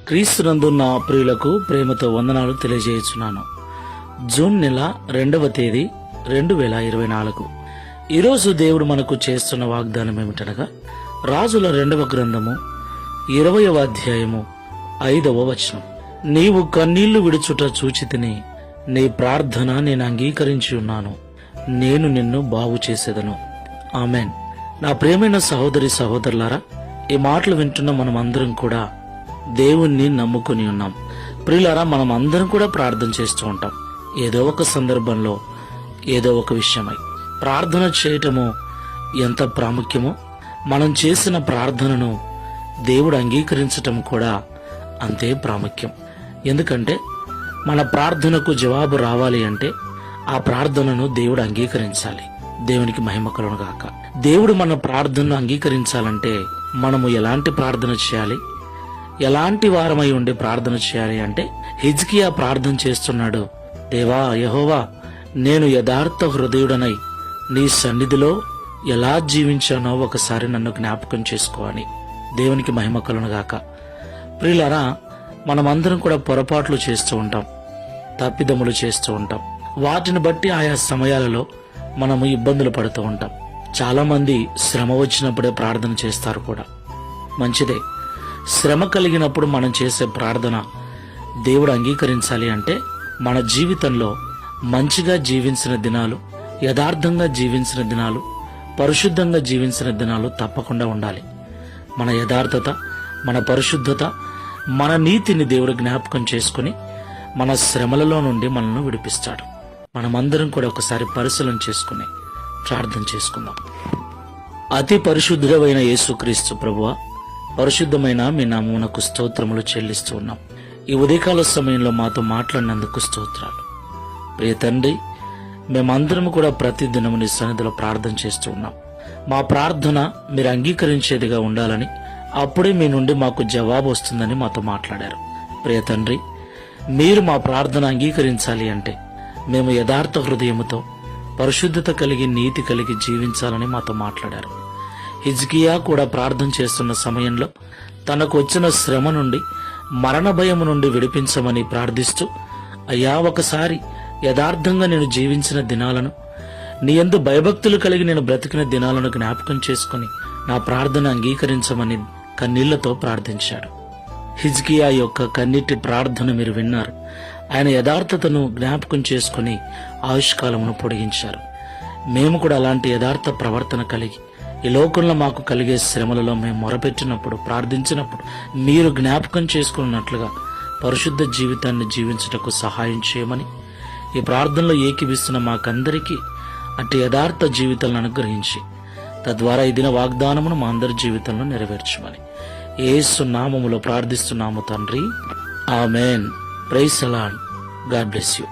క్రీస్తునందు నా ప్రియులకు ప్రేమతో వందనాలు తెలియజేయుచున్నాను. జూన్ నెల 2వ తేదీ 2024. ఈరోజు దేవుడు మనకు చేస్తున్న వాగ్దానం ఏమిటనగా, రాజుల 2వ గ్రంథము 20వ అధ్యాయము 5వ వచనం. నీవు కన్నీళ్లు విడుచుట చూచితిని, నీ ప్రార్థన నేను అంగీకరించి ఉన్నాను, నేను నిన్ను బాగు చేసేదను. ఆమెన్. నా ప్రియమైన సహోదరి సహోదరులారా, ఈ మాటలు వింటున్న మనం అందరం కూడా దేవుణ్ణి నమ్ముకుని ఉన్నాం. ప్రియులారా, మనం అందరం కూడా ప్రార్థన చేస్తూ ఉంటాం. ఏదో ఒక సందర్భంలో ఏదో ఒక విషయమై ప్రార్థన చేయటము ఎంత ప్రాముఖ్యమో, మనం చేసిన ప్రార్థనను దేవుడు అంగీకరించటం కూడా అంతే ప్రాముఖ్యం. ఎందుకంటే మన ప్రార్థనకు జవాబు రావాలి అంటే ఆ ప్రార్థనను దేవుడు అంగీకరించాలి. దేవునికి మహిమ కలుగును గాక. దేవుడు మన ప్రార్థనను అంగీకరించాలంటే మనము ఎలాంటి ప్రార్థన చేయాలి, ఎలాంటి వారమై ఉండి ప్రార్థన చేయాలి అంటే, హిజ్కియా ప్రార్థన చేస్తున్నాడు. దేవా యెహోవా, నేను యథార్థ హృదయుడనై నీ సన్నిధిలో ఎలా జీవించానో ఒకసారి నన్ను జ్ఞాపకం చేసుకోవాలి. దేవునికి మహిమ కలుగును గాక. ప్రియులారా, మనమందరం కూడా పొరపాట్లు చేస్తూ ఉంటాం, తప్పిదములు చేస్తూ ఉంటాం. వాటిని బట్టి ఆయా సమయాలలో మనము ఇబ్బందులు పడుతూ ఉంటాం. చాలా మంది శ్రమ వచ్చినప్పుడే ప్రార్థన చేస్తారు కూడా. మంచిదే. శ్రమ కలిగినప్పుడు మనం చేసే ప్రార్థన దేవుడు అంగీకరించాలి అంటే మన జీవితంలో మంచిగా జీవించిన దినాలు, యథార్థంగా జీవించిన దినాలు, పరిశుద్ధంగా జీవించిన దినాలు తప్పకుండా ఉండాలి. మన యథార్థత, మన పరిశుద్ధత, మన నీతిని దేవుడు జ్ఞాపకం చేసుకుని మన శ్రమలలో నుండి మనల్ని విడిపిస్తాడు. మనమందరం కూడా ఒకసారి పరిశీలన చేసుకుని ప్రార్థన చేసుకుందాం. అతి పరిశుద్ధుడైన యేసుక్రీస్తు ప్రభువా, పరిశుద్ధమైన మీ నామమునకు స్తోత్రములు చెల్లిస్తూ ఉన్నాం. ఈ ఉదయకాల సమయంలో మాతో మాట్లాడినందుకు స్తోత్రాలు. ప్రియ తండ్రి, మేమందరం కూడా ప్రతి దినము నీ సన్నిధిలో ప్రార్థన చేస్తూ ఉన్నాం. మా ప్రార్థన మీరు అంగీకరించేదిగా ఉండాలని, అప్పుడే మీ నుండి మాకు జవాబు వస్తుందని మాతో మాట్లాడారు. ప్రియ తండ్రి, మీరు మా ప్రార్థన అంగీకరించాలి అంటే మేము యథార్థ హృదయముతో, పరిశుద్ధత కలిగి, నీతి కలిగి జీవించాలని మాతో మాట్లాడారు. హిజ్కియా కూడా ప్రార్థన చేస్తున్న సమయంలో తనకు వచ్చిన శ్రమ నుండి, మరణ భయము నుండి విడిపించమని ప్రార్థిస్తూ, అయ్యా ఒకసారి యథార్థంగా నేను జీవించిన దినాలను, నీ యందు భయభక్తులు కలిగి నేను బ్రతికిన దినాలను జ్ఞాపకం చేసుకుని నా ప్రార్థన అంగీకరించమని కన్నీళ్లతో ప్రార్థించాడు. హిజ్కియా యొక్క కన్నీటి ప్రార్థన మీరు విన్నారు. ఆయన యథార్థతను జ్ఞాపకం చేసుకుని ఆయుష్కాలమును పొడిగించారు. మేము కూడా అలాంటి యథార్థ ప్రవర్తన కలిగి ఈ లోకంలో మాకు కలిగే శ్రమలలో మేము మొరపెట్టినప్పుడు, ప్రార్థించినప్పుడు మీరు జ్ఞాపకం చేసుకున్నట్లుగా పరిశుద్ధ జీవితాన్ని జీవించుటకు సహాయం చేయమని ఈ ప్రార్థనలో ఏకీభిస్తున్న మాకందరికీ అట్టి యథార్థ జీవితాలను అనుగ్రహించి తద్వారా ఈ దిన వాగ్దానమును మా అందరి జీవితంలో నెరవేర్చమని యేసు నామములో ప్రార్థిస్తున్నాము తండ్రి. Amen. Praise the Lord. God bless you.